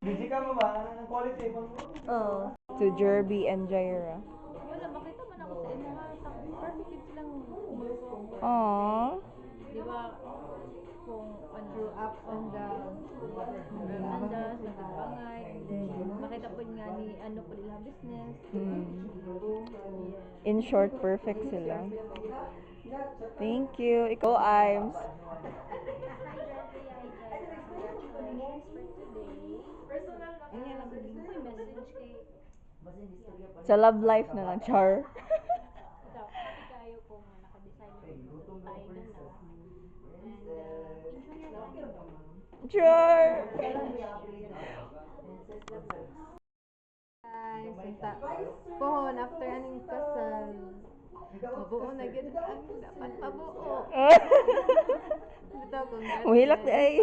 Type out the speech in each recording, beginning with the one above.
Busy ka mo ba? Anong quality mo? Oh. To Jerby and Jaira. Wala, makita man ako sa imo nga. Perfect yun silang mag-support. Aww. Di ba, kung through ups and downs, sa Bangay, and then makita po nga ni ano po nila business. Yeah. In short, perfect sila. Thank you. Ikaw, Imes. Sa love life na lang, Char. Happy kayo kung naka-design ng tayo na lang. And enjoy your life. Char! Guys, unta pohon after aning kasal. Mabuo na gid ang dapat mabuo. Dito congratulations. Mahilak na ay.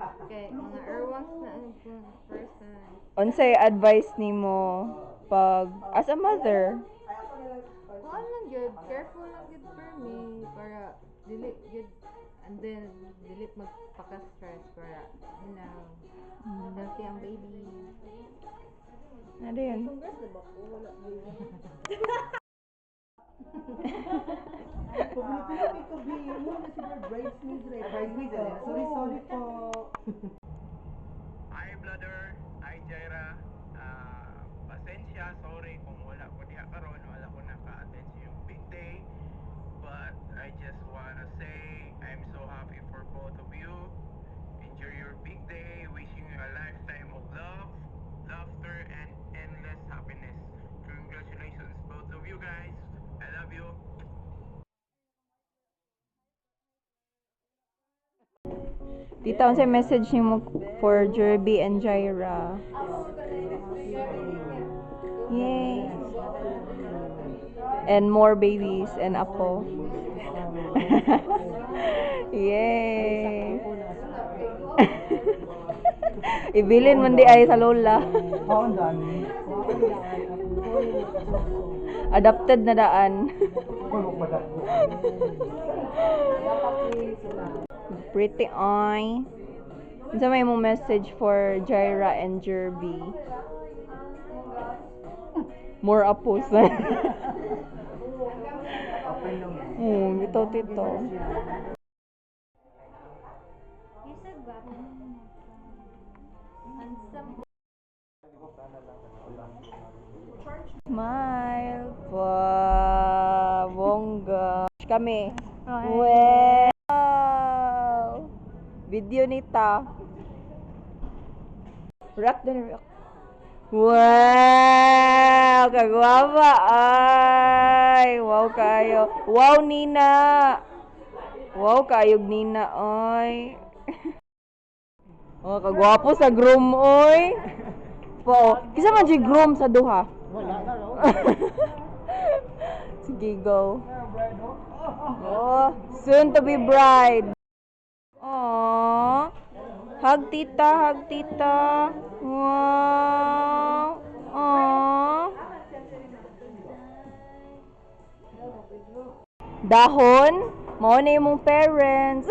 Okay, mga erwangs na ang person. Unsay advice nimo pag as a mother? Kuan lang gyud, careful lang gyud for me para dili gyud and then dili magpaka-stress para healthy ang baby. Ano yun? Congrats na ba ko? Wala baby. Pagpapilap ito, B. Mo na si bridesmaids rin. Bridesmaids rin. Sorry po. Hi brother, hi Jaira. Pasensya, sorry kung wala ko diha karon, wala ko naka-attend sa yung big day. But I just wanna say I'm so happy for both of you. Enjoy your big day. Wishing you a lifetime of love, laughter, and endless happiness. Congratulations both of you guys. I love you. Tita, unsay message nimo for Jerby and Jaira? Yay! And more babies and apo. Yay! Ibilin man di ay sa lola. Oo, ang dami. Adapted na daan. Pretty eye. Unsa may mo message for Jaira and Jerby? More apos. Ito, tito. You said gwapo. Handsome. Smile. Wow, bongga. Kami. Wow. Video nita. Rock din, rock. Wow, kagwapa ay. Wow kayo. Wow Nina. Wow kayog Nina oy. Oh, kagwapo sa groom oy. Po, kisa man si groom sa duha. Wala na, no? Sige, go. Oh, soon to be bride. Aww. Hug tita, hug tita. Wow. Aww. Dahon, mao na imong parents.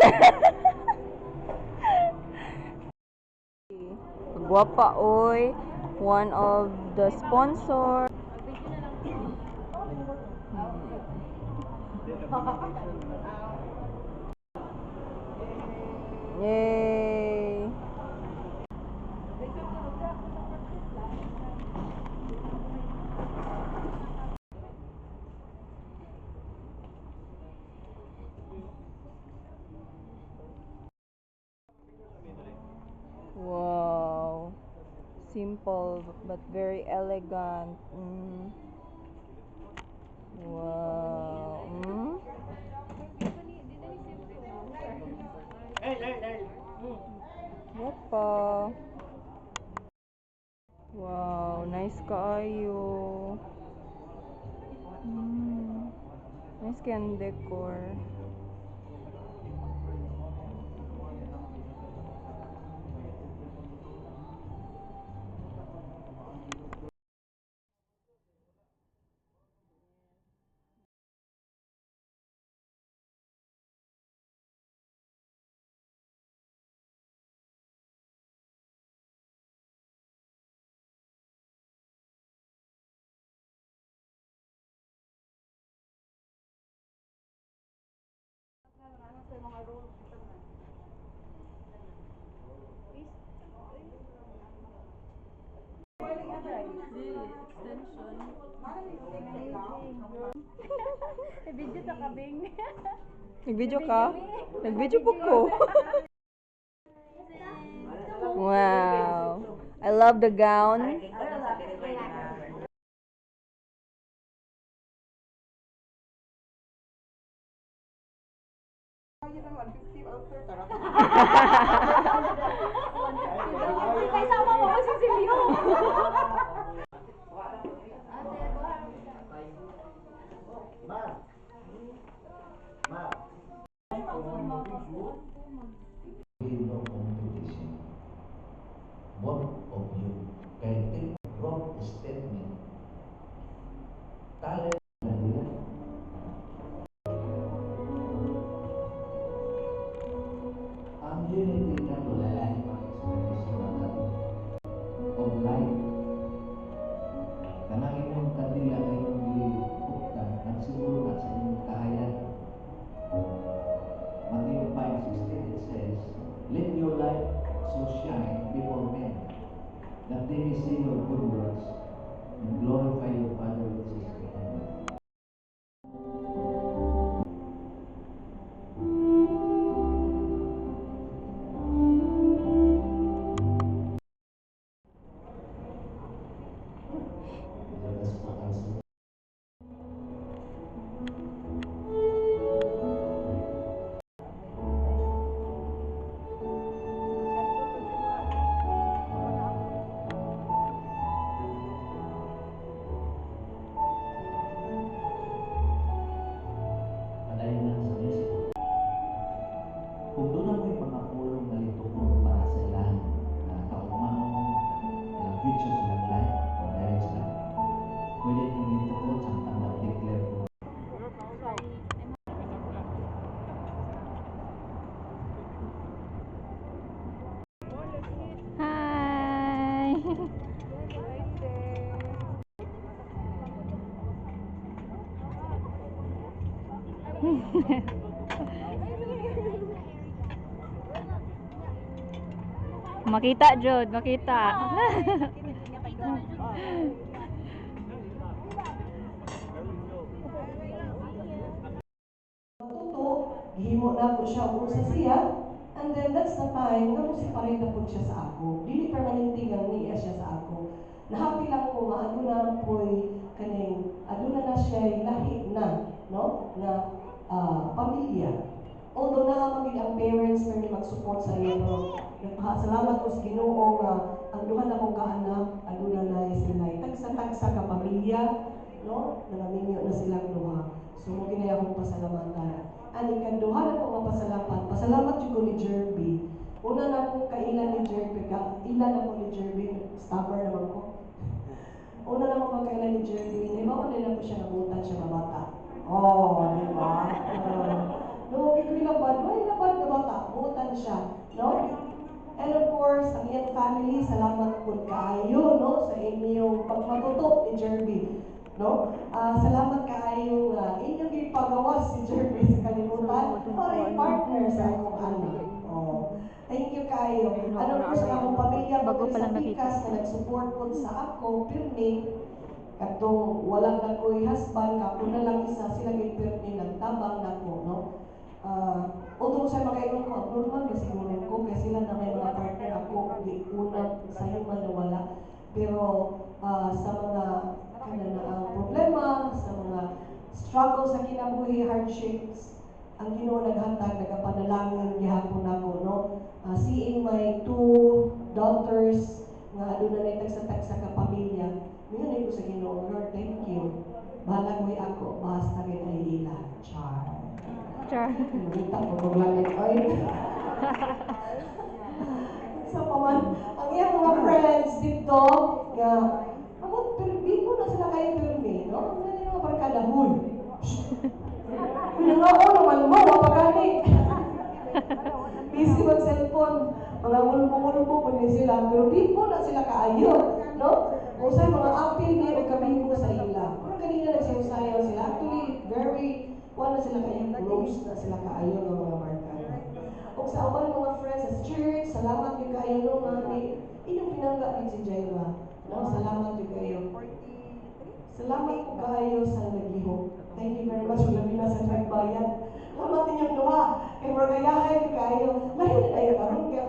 Guwapa oy. One of the sponsor. Yay! Wow. Simple but very elegant. Wow. Yapa. Wow, nice kaayo. Nice kayang decor. Video sa kabing. Nag-video ka? Nag-video po ko. Wow. I love the gown. Kasama mo si Silio. No competition. Both of you can take wrong statement. Talent na nila. Ang unity na tulalahin pag-expression of life. Kanang inyong kandila na inyong gilipuktan, nagsiguro na sa inyong kahayan. Matthew 5:16 it says, "Let your light so shine before men, that they may see your good works and glorify your Father which is in heaven." Let us put our kadayunan sa Mexico. Kung doon na mo'y mga pulong na litukon para sa ilan na kaugmaon na future silang life o marriage na, pwede kong litukon sa pag-declare ko. Hi. Makita, Jod. Makita. Tuto, gihimo na po siya kung sa siya, and then that's the time nga mo separate na po siya sa ako. Dili permanente nga niya siya sa ako. Nahapi lang ko nga aduna po'y kaning aduna na siya lahi na, no? Na pamilya. Although nakamagid ang parents na mag-support sa iyo, no? Salamat ko sa Ginoo nga ang duha na kong kaanak aduna na sila tagsa-tagsa ka pamilya, no? Nangaminyo na silang duha. So mo ginaya akong pasalamatan. Ani ikaduha na ko nga pasalamat jud ko ni Jerby. Una na ko kailan ni Jerby ilan ako ni Jerby, stubborn naman ko. Una na ko kailan ni Jerby, di ba ko na ko siya nabutan siya na bata. Oh, di ba? No, ikaw labad, why labad na bata? Butan siya, no? And of course, ang iyang family, salamat po kaayo, no? Sa inyong pagmatutok ni Jerby. No? Salamat kaayo nga inyong ipagawas si Jerby sa kalimutan para partner sa akong anak. Oh. Thank you kaayo. Ano po sa akong pamilya bago sa Pikas na nag-support po sa ako, pirmi, katong wala na ko'y husband, ako na lang isa, sila kay pirmi, nagtabang na ko, no? Although sa makainom ko, abnormal na siguro ko, kasi sila na may mga partner ako, di unang sa'yo man nawala. Pero sa mga problema, sa mga struggle sa kinabuhi, hardships, ang Ginoo naghatag, nagapanalangin gihapon ako, no? Seeing my two daughters nga aduna na tagsa-tagsa ka pamilya, ngayon ko sa Ginoo, Lord, thank you. Bahala ko'y ako, basta rin ay ila. Char. Char. Kita ko kung langit, oy. Sa paman, ang iyang mga friends dito, nga, di ko na sila kayo pirmi, no? Ano na yung mga barkada, huy. Pinangako naman mo, wapagani. Busy mag-cellphone, mga mulbo-mulbo po din sila, pero di ko na sila kaayo, no? O sa mga apil niya, nagkabing ko sa ila. Pero kanina nagsayaw sila, actually, very, wala sila kayo close na sila kaayo ng mga barkada. O sa awan mga friends sa church, salamat yung kayo no, nga, inyong pinangga din si Jaira. No? Salamat yung kayo. Salamat po kayo sa naglihok. Thank you very much. Labi na sa nagbayad. Salamat ninyong duha. Kay Morgayahay kayo. Lahi na kayo karon kay